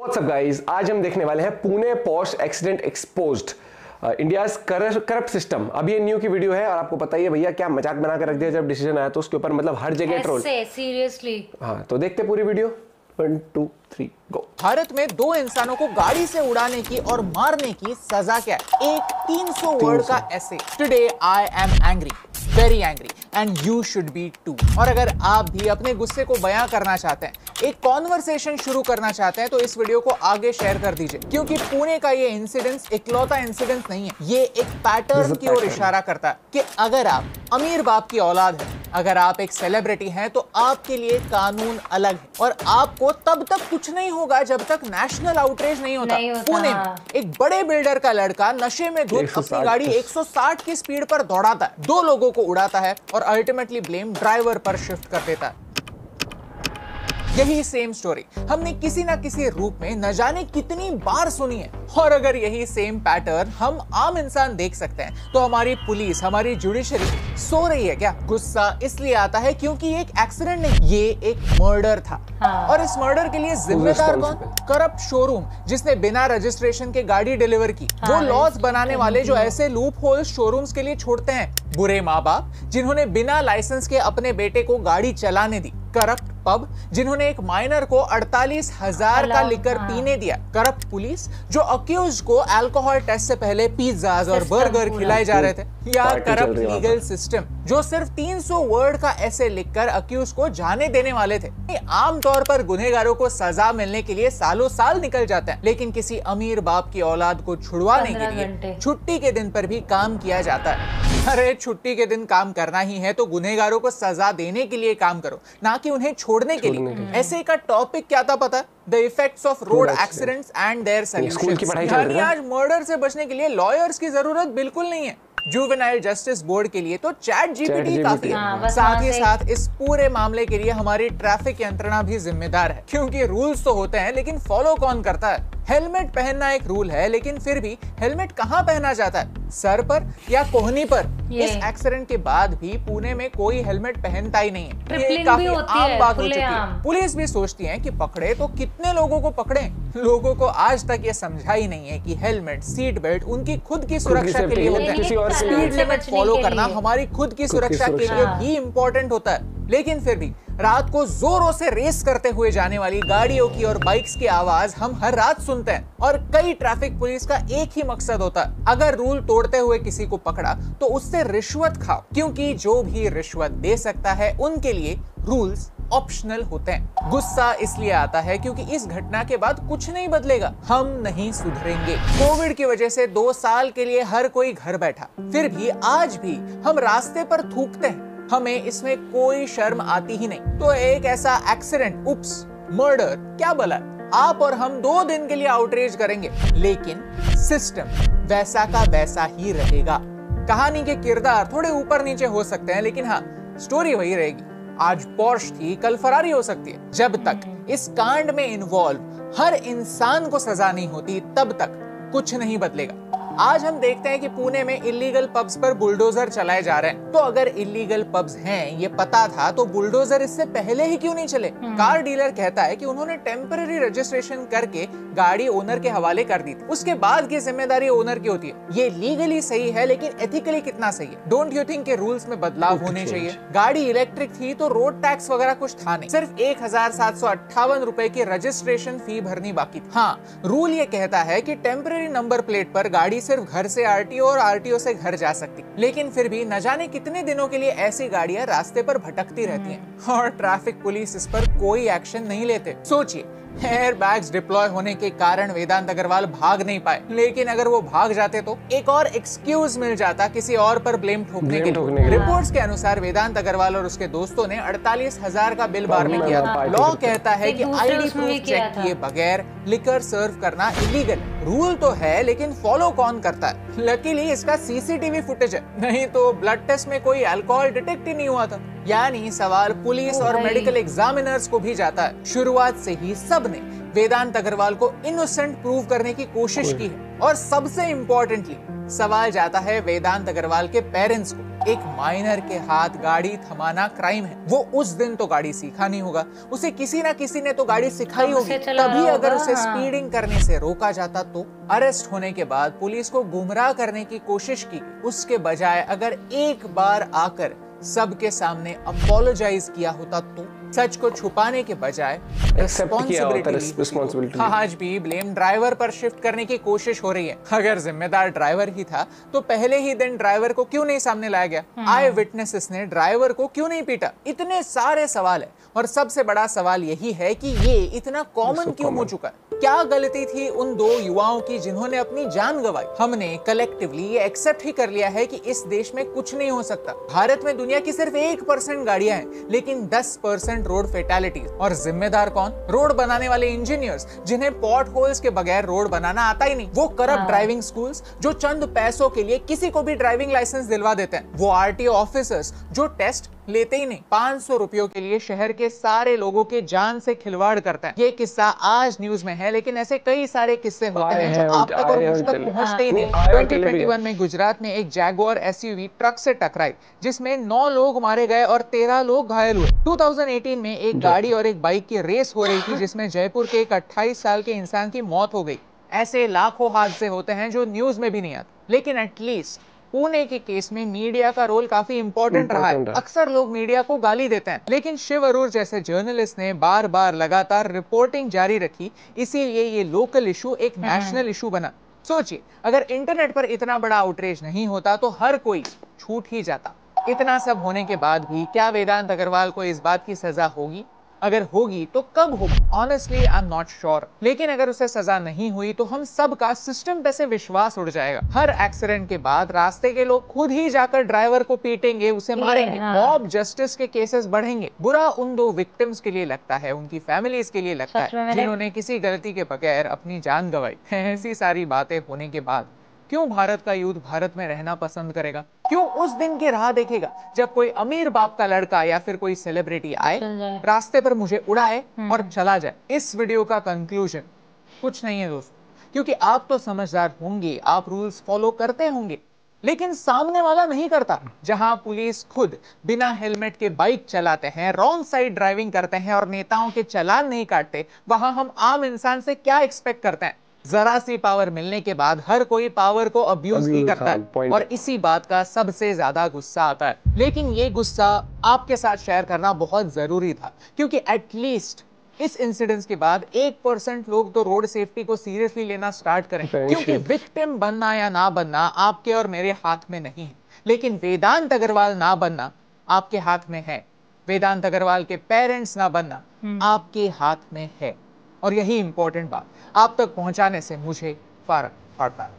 What's up guys, आज हम देखने वाले हैं Pune post accident exposed India's corrupt system. अब ये न्यू की वीडियो है और आपको पता ही है भैया क्या मजाक बना कर रख दिया जब डिसीजन आया तो उसके ऊपर मतलब हर जगह ट्रोल। सीरियसली हाँ तो देखते पूरी वीडियो। 1 2 3 गो। भारत में दो इंसानों को गाड़ी से उड़ाने की और मारने की सजा क्या है? एक 300 वर्ड का ऐसे। Today I am angry, very angry and you should be too. और अगर आप भी अपने गुस्से को बयां करना चाहते हैं, एक कॉन्वर्सेशन शुरू करना चाहते हैं, तो इस वीडियो को आगे शेयर कर दीजिए, क्योंकि पुणे का ये इंसिडेंट इकलौता इंसिडेंट नहीं है। ये एक पैटर्न की ओर इशारा करता है कि अगर आप अमीर बाप की औलाद है, अगर आप एक सेलिब्रिटी हैं, तो आपके लिए कानून अलग है और आपको तब तक कुछ नहीं होगा जब तक नेशनल आउटरीच नहीं होता। पुणे में एक बड़े बिल्डर का लड़का नशे में धुत अपनी गाड़ी 160 की स्पीड पर दौड़ाता है, 2 लोगों को उड़ाता है और अल्टीमेटली ब्लेम ड्राइवर पर शिफ्ट कर देता है। यही सेम स्टोरी हमने किसी ना किसी रूप में न जाने कितनी बार सुनी है। और अगर यही सेम पैटर्न हम आम इंसान देख सकते हैं, तो हमारी पुलिस, हमारी जुडिशरी सो रही है क्या? गुस्सा इसलिए आता है क्योंकि ये एक एक्सीडेंट नहीं, ये एक मर्डर था। और इस मर्डर के लिए जिम्मेदार कौन? करप्ट शोरूम जिसने बिना रजिस्ट्रेशन के गाड़ी डिलीवर की। वो लॉज बनाने वाले जो ऐसे लूप होल शोरूम्स के लिए छोड़ते हैं। बुरे माँ बाप जिन्होंने बिना लाइसेंस के अपने बेटे को गाड़ी चलाने दी। करप्ट पब जिन्होंने एक माइनर को 48,000 का लिकर पीने दिया। करप्ट पुलिस जो अक्यूज को अल्कोहल टेस्ट से पहले पिज्जाज और बर्गर खिलाए जा रहे थे। या करप्ट लीगल सिस्टम जो सिर्फ 300 वर्ड का ऐसे लिखकर अक्यूज को जाने देने वाले थे। आमतौर पर गुनहगारों को सजा मिलने के लिए सालों साल निकल जाते हैं, लेकिन किसी अमीर बाप की औलाद को छुड़वाने के लिए छुट्टी के दिन पर भी काम किया जाता है। अरे छुट्टी के दिन काम करना ही है तो गुनहगारों को सजा देने के लिए काम करो, ना कि उन्हें छोड़ने के लिए। ऐसे का टॉपिक क्या था पता? The effects of road accidents and their solutions. आज मर्डर से बचने के लिए लॉयर्स की जरूरत बिल्कुल नहीं है। जुवेनाइल जस्टिस बोर्ड के लिए तो चैट जीपीटी काफी है। साथ ही साथ इस पूरे मामले के लिए हमारी ट्रैफिक यंत्रणा भी जिम्मेदार है, क्योंकि रूल्स तो होते हैं लेकिन फॉलो कौन करता है? हेलमेट पहनना एक रूल है, लेकिन फिर भी हेलमेट कहाँ पहना जाता है? सर पर या कोहनी पर? इस एक्सीडेंट के बाद भी पुणे में कोई हेलमेट पहनता ही नहीं है। ये काफी आम बात हो चुकी है। पुलिस भी सोचती है कि पकड़े तो कितने लोगों को पकड़े। लोगों को आज तक ये समझा ही नहीं है कि हेलमेट, सीट बेल्ट उनकी खुद की सुरक्षा के लिए होते हैं। स्पीड लिमिट फॉलो करना हमारी खुद की सुरक्षा के लिए भी इम्पोर्टेंट होता है। लेकिन फिर भी रात को जोरों से रेस करते हुए जाने वाली गाड़ियों की और बाइक्स की आवाज हम हर रात सुनते हैं। और कई ट्रैफिक पुलिस का एक ही मकसद होता है, अगर रूल तोड़ते हुए किसी को पकड़ा तो उससे रिश्वत खाओ, क्योंकि जो भी रिश्वत दे सकता है उनके लिए रूल्स ऑप्शनल होते हैं। गुस्सा इसलिए आता है क्योंकि इस घटना के बाद कुछ नहीं बदलेगा, हम नहीं सुधरेंगे। कोविड की वजह से 2 साल के लिए हर कोई घर बैठा, फिर भी आज भी हम रास्ते पर थूकते हैं। हमें इसमें कोई शर्म आती ही नहीं। तो एक ऐसा एक्सीडेंट, उप्स, मर्डर, क्या भला, आप और हम 2 दिन के लिए आउटरीच करेंगे, लेकिन सिस्टम वैसा का वैसा ही रहेगा। कहानी के किरदार थोड़े ऊपर नीचे हो सकते हैं, लेकिन हाँ, स्टोरी वही रहेगी। आज पोर्श थी, कल फरारी हो सकती है। जब तक इस कांड में इन्वॉल्व हर इंसान को सजा नहीं होती, तब तक कुछ नहीं बदलेगा। आज हम देखते हैं कि पुणे में इलीगल पब्स पर बुलडोजर चलाए जा रहे हैं। तो अगर इलीगल पब्स हैं, ये पता था, तो बुलडोजर इससे पहले ही क्यों नहीं चले? कार डीलर कहता है कि उन्होंने टेम्पररी रजिस्ट्रेशन करके गाड़ी ओनर के हवाले कर दी थी, उसके बाद की जिम्मेदारी ओनर की होती है। ये लीगली सही है, लेकिन एथिकली कितना सही है? डोंट यू थिंक के रूल्स में बदलाव होने चाहिए? गाड़ी इलेक्ट्रिक थी तो रोड टैक्स वगैरह कुछ था नहीं, सिर्फ 1758 रुपए की रजिस्ट्रेशन फी भरनी बाकी थी। हाँ, रूल ये कहता है कि टेम्पररी नंबर प्लेट पर गाड़ी सिर्फ घर से आरटीओ और आरटीओ से घर जा सकती, लेकिन फिर भी न जाने कितने दिनों के लिए ऐसी गाड़ियां रास्ते पर भटकती रहती हैं और ट्रैफिक पुलिस इस पर कोई एक्शन नहीं लेते। सोचिए, एयर बैग्स डिप्लॉय होने के कारण वेदांत अग्रवाल भाग नहीं पाए, लेकिन अगर वो भाग जाते तो एक और एक्सक्यूज मिल जाता किसी और पर ब्लेम ठोकने के लिए। रिपोर्ट्स के अनुसार वेदांत अग्रवाल और उसके दोस्तों ने 48,000 का बिल बार में किया था। लॉ कहता है कि आईडी प्रूफ चेक किए बगैर लिकर सर्व करना इलीगल। रूल तो है, लेकिन फॉलो कौन करता है? लकीली इसका सीसीटीवी फुटेज है, नहीं तो ब्लड टेस्ट में कोई अल्कोहल डिटेक्ट ही नहीं हुआ था। यानी सवाल पुलिस और मेडिकल एग्जामिनर्स को भी जाता है। शुरुआत से ही सबने वेदांत अग्रवाल को इनोसेंट प्रूव करने की कोशिश की है। और सबसे इम्पोर्टेंटली सवाल जाता है वेदांत अग्रवाल के पेरेंट्स को। एक माइनर के हाथ गाड़ी थमाना क्राइम है। वो उस दिन तो गाड़ी सीखा नहीं होगा, उसे किसी ना किसी ने तो गाड़ी सिखाई होगी, तभी अगर उसे स्पीडिंग करने से रोका जाता तो। अरेस्ट होने के बाद पुलिस को गुमराह करने की कोशिश की, उसके बजाय अगर एक बार आकर सबके सामने अपोलोजाइज किया होता तो। सच को छुपाने के बजाय रिस्पॉन्सिबिलिटी आज भी ब्लेम ड्राइवर पर शिफ्ट करने की कोशिश हो रही है। अगर जिम्मेदार ड्राइवर ही था तो पहले ही दिन ड्राइवर को क्यों नहीं सामने लाया गया? आई विटनेसेस ने ड्राइवर को क्यों नहीं पीटा? इतने सारे सवाल है और सबसे बड़ा सवाल यही है कि ये इतना कॉमन क्यों हो चुका है? क्या गलती थी उन दो युवाओं की जिन्होंने अपनी जान गंवाई? हमने कलेक्टिवली ये एक्सेप्ट ही कर लिया है कि इस देश में कुछ नहीं हो सकता। भारत में दुनिया की सिर्फ 1% गाड़ियां हैं, लेकिन 10% रोड फेटालिटीज। और जिम्मेदार कौन? रोड बनाने वाले इंजीनियर्स, जिन्हें पॉट होल्स के बगैर रोड बनाना आता ही नहीं। वो करप्ट ड्राइविंग स्कूल्स जो चंद पैसों के लिए किसी को भी ड्राइविंग लाइसेंस दिलवा देते हैं। वो आरटीओ ऑफिसर्स जो टेस्ट लेते ही नहीं, 500 रुपयों के लिए शहर के सारे लोगों के जान से खिलवाड़ करता है। ये किस्सा आज न्यूज में है, लेकिन ऐसे कई सारे किस्से होते हैं जो आप तक और मुझ तक पहुंचते ही नहीं। 2021 में गुजरात में एक जैगुआर एसयूवी ट्रक से टकराई, जिसमें 9 लोग मारे गए और 13 लोग घायल हुए। 2018 में एक गाड़ी और एक बाइक की रेस हो रही थी, जिसमें जयपुर के एक 28 साल के इंसान की मौत हो गई। ऐसे लाखों हादसे होते हैं जो न्यूज में भी नहीं आते, लेकिन एटलीस्ट पुणे के केस में मीडिया का रोल काफी इंपॉर्टेंट रहा है। अक्सर लोग मीडिया को गाली देते हैं, लेकिन शिव अरोर जैसे जर्नलिस्ट ने बार बार लगातार रिपोर्टिंग जारी रखी, इसीलिए ये लोकल इशू एक नेशनल इशू बना। सोचिए, अगर इंटरनेट पर इतना बड़ा आउटरीच नहीं होता तो हर कोई छूट ही जाता। इतना सब होने के बाद भी क्या वेदांत अग्रवाल को इस बात की सजा होगी? अगर होगी तो कब होगी? Honestly I am not sure. लेकिन अगर उसे सजा नहीं हुई तो हम सब का सिस्टम पे से विश्वास उड़ जाएगा। हर एक्सीडेंट के बाद रास्ते के लोग खुद ही जाकर ड्राइवर को पीटेंगे, उसे मारेंगे। मॉब जस्टिस के केसेस बढ़ेंगे। बुरा उन दो विक्टिम्स के लिए लगता है, उनकी फैमिलीज के लिए लगता है, जिन्होंने किसी गलती के बगैर अपनी जान गंवाई। ऐसी सारी बातें होने के बाद क्यों भारत का यूथ भारत में रहना पसंद करेगा? क्यों उस दिन की राह देखेगा जब कोई अमीर बाप का लड़का या फिर कोई सेलिब्रिटी आए, रास्ते पर मुझे उड़ाए और चला जाए? इस वीडियो का कंक्लूजन कुछ नहीं है दोस्तों, क्योंकि आप तो समझदार होंगे, आप रूल्स फॉलो करते होंगे, लेकिन सामने वाला नहीं करता। जहां पुलिस खुद बिना हेलमेट के बाइक चलाते हैं, रॉन्ग साइड ड्राइविंग करते हैं और नेताओं के चालान नहीं काटते, वहां हम आम इंसान से क्या एक्सपेक्ट करते हैं? जरा सी पावर मिलने के बाद हर कोई पावर को अब्यूज भी करता है, और इसी बात का सबसे ज्यादा गुस्सा आता है। लेकिन ये गुस्सा आपके साथ शेयर करना बहुत जरूरी था, क्योंकि एटलीस्ट इस इंसिडेंट के बाद 1% लोग तो रोड सेफ्टी को सीरियसली लेना स्टार्ट करें, क्योंकि विक्टिम बनना या ना बनना आपके और मेरे हाथ में नहीं है, लेकिन वेदांत अग्रवाल ना बनना आपके हाथ में है। वेदांत अग्रवाल के पेरेंट्स ना बनना आपके हाथ में है, और यही इंपॉर्टेंट बात आप तक पहुंचाने से मुझे फर्क पड़ता है।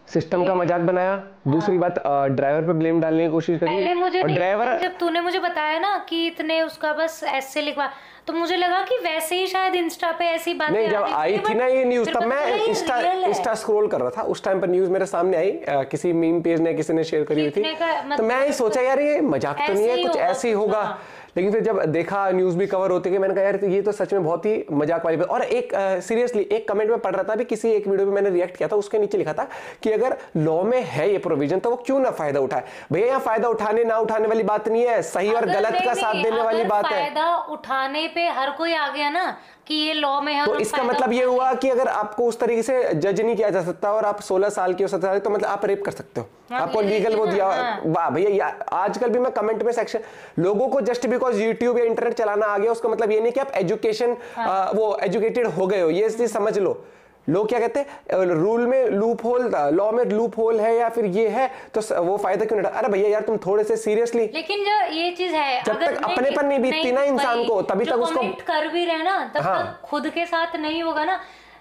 सिस्टम का मजाक बनाया, दूसरी बात ड्राइवर पे ब्लेम डालने की कोशिश करी। मुझे और ड्राइवर, जब तूने मुझे बताया ना कि इतने उसका बस ऐसे लिखवा, तो मुझे लगा कि वैसे ही शायद इंस्टा पे ऐसी बातें नहीं, जब आई थी ना ये न्यूज, तब मैं इंस्टा स्क्रॉल कर रहा था, उस टाइम पर न्यूज मेरे सामने आई, किसी मीम पेज ने किसी ने शेयर करी हुई थी, तो मैं ही सोचा यार ये मजाक तो नहीं है, कुछ ऐसे ही होगा। लेकिन फिर जब देखा न्यूज भी कवर होते गए, मैंने कहा यार ये तो सच में बहुत ही मजाक वाली बात। और एक सीरियसली एक कमेंट में पढ़ रहा था, अभी किसी एक वीडियो पे मैंने रिएक्ट किया था, उसके नीचे लिखा था कि अगर लॉ में है ये प्रोविजन तो वो क्यों ना फायदा उठाए। भैया यहाँ फायदा उठाने ना उठाने वाली बात नहीं है, सही और गलत का साथ देने वाली बात है। फायदा उठाने पे हर कोई आ गया ना कि ये लॉ में है, तो इसका मतलब ये हुआ कि अगर आपको उस तरीके से जज नहीं किया जा सकता और आप 16 साल की हो, 17 साल की, तो मतलब आप रेप कर सकते हो, आपको लीगल वो दिया। वाह भैया, आजकल भी मैं कमेंट में सेक्शन लोगों को जस्ट बिकॉज यूट्यूब या इंटरनेट चलाना आ गया, उसका मतलब ये नहीं कि आप एजुकेशन वो एजुकेटेड हो गए हो, ये चीज समझ लो। लोग क्या कहते हैं, रूल में लूप होल, लॉ में लूप होल है या फिर ये है तो वो फायदा क्यों नहीं? अरे भैया यार तुम थोड़े से सीरियसली, लेकिन जो ये चीज है, जब तक अपने पर नहीं बीतती ना इंसान को, तभी तक उसको कर भी रहे ना, तब तक खुद के साथ नहीं होगा ना।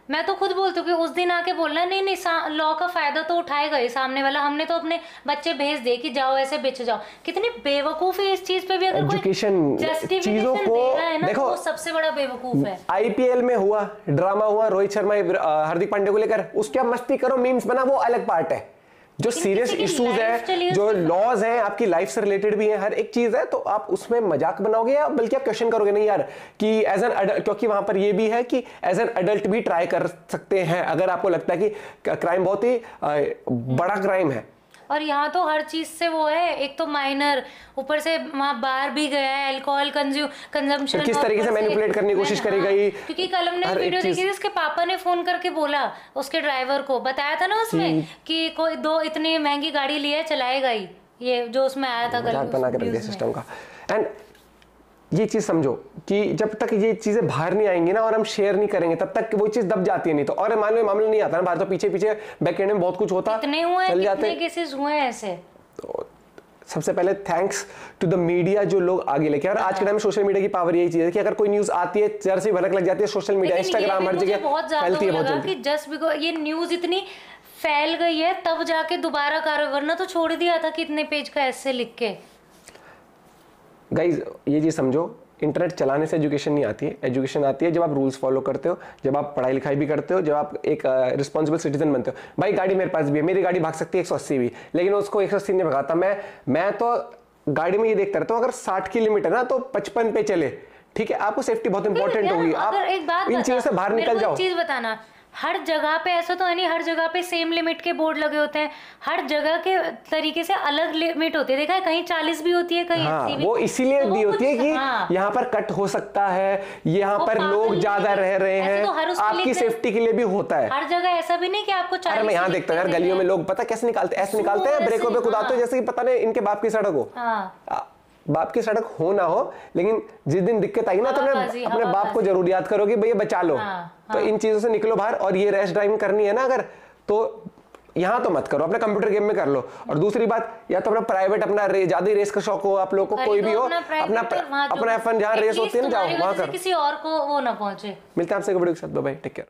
मैं तो खुद बोलती हूँ कि उस दिन आके बोलना नहीं नहीं, लॉ का फायदा तो उठाएगा ही सामने वाला। हमने तो अपने बच्चे भेज दे कि जाओ ऐसे बेच जाओ, कितनी बेवकूफ है इस चीज पे भी। अगर एजुकेशन चीजों को देखो, वो सबसे बड़ा बेवकूफ है। आईपीएल में हुआ ड्रामा, हुआ रोहित शर्मा हार्दिक पांड्या को लेकर, उसके आप मस्ती करो, मीम्स बना, वो अलग पार्ट है। जो सीरियस इश्यूज है, जो लॉज हैं, आपकी लाइफ से रिलेटेड भी है, हर एक चीज है, तो आप उसमें मजाक बनाओगे या बल्कि आप क्वेश्चन करोगे नहीं यार कि एज एन अडल्ट, क्योंकि वहां पर ये भी है कि एज एन अडल्ट भी ट्राई कर सकते हैं अगर आपको लगता है कि क्राइम बहुत ही बड़ा क्राइम है। और यहाँ तो हर चीज से वो है, एक तो माइनर, ऊपर से वहाँ बाहर भी गया है, अल्कोहल कंजम्पशन किस तरीके से मैनिपुलेट करने की कोशिश करी गई। क्योंकि कल हमने वीडियो देखी थी, उसके पापा ने फोन करके बोला उसके ड्राइवर को, बताया था ना उसमें कि कोई दो इतनी महंगी गाड़ी लिए चलाएगा ही, ये जो उसमें आया था कल बना कर दिया सिस्टम का। एंड ये चीज समझो कि जब तक ये चीजें बाहर नहीं आएंगी ना और हम शेयर नहीं करेंगे तब तक वो चीज दब जाती है। नहीं तो और मान लो मामला नहीं आता ना बाहर, तो पीछे पीछे बैकएंड में बहुत कुछ होता, इतने हुए, चल जाते, कितने केसेस हुए हैं ऐसे। तो सबसे पहले थैंक्स टू द मीडिया जो लोग आगे लेके, और आज के टाइम में सोशल मीडिया की पावर यही चीज है कि अगर कोई न्यूज आती है जरा सी भनक लग जाती है, सोशल मीडिया इंस्टाग्राम हर जगह फैलती है बहुत जल्दी। जस्ट बिकॉज ये न्यूज इतनी फैल गई है तब जाके दोबारा कार्रवाई, वरना तो छोड़ दिया था कि इतने पेज का ऐसे लिख के। गाइज ये चीज समझो, इंटरनेट चलाने से एजुकेशन नहीं आती है, एजुकेशन आती है जब आप रूल्स फॉलो करते हो, जब आप पढ़ाई लिखाई भी करते हो, जब आप एक रिस्पॉन्सिबल सिटीजन बनते हो। भाई गाड़ी मेरे पास भी है, मेरी गाड़ी भाग सकती है 180 भी, लेकिन उसको 180 नहीं भगाता मैं तो गाड़ी में ये देखता रहता हूँ अगर 60 की लिमिट है ना तो 55 पे चले, ठीक है। आपको सेफ्टी बहुत इंपॉर्टेंट होगी, आप इन चीजों से बाहर निकल जाओ। चीज बताना, हर जगह पे ऐसा तो है नहीं, हर जगह पे सेम लिमिट के बोर्ड लगे होते हैं, हर जगह के तरीके से अलग लिमिट होती है, देखा है कहीं 40 भी होती है, कहीं 80 भी। वो इसीलिए दी होती है कि यहाँ पर कट हो सकता है, यहाँ पर लोग ज्यादा रह रहे हैं, आपकी सेफ्टी के लिए भी होता है। हर जगह ऐसा भी नहीं कि आपको 40। मैं यहाँ देखता हूँ यार गलियों में लोग पता कैसे निकालते, ऐसे निकालते हैं, ब्रेकों पे कुदाते हैं जैसे कि पता नहीं इनके बाप की सड़क हो। बाप की सड़क हो ना हो, लेकिन जिस दिन दिक्कत आएगी ना तो अपने बाप को जरूर याद करो कि भैया बचा लो। तो इन चीजों से निकलो बाहर। और ये रैश ड्राइविंग करनी है ना अगर, तो यहाँ तो मत करो, अपने कंप्यूटर गेम में कर लो। और दूसरी बात, या तो अपना प्राइवेट, अपना ज्यादा रेस का शौक हो आप लोगों को, कोई भी हो, अपना F1 जहाँ रेस होती है ना जाओ वहां कर, किसी और को वो ना पहुंचे। मिलते हैं आपसे वीडियो के साथ, बाय बाय, टेक केयर।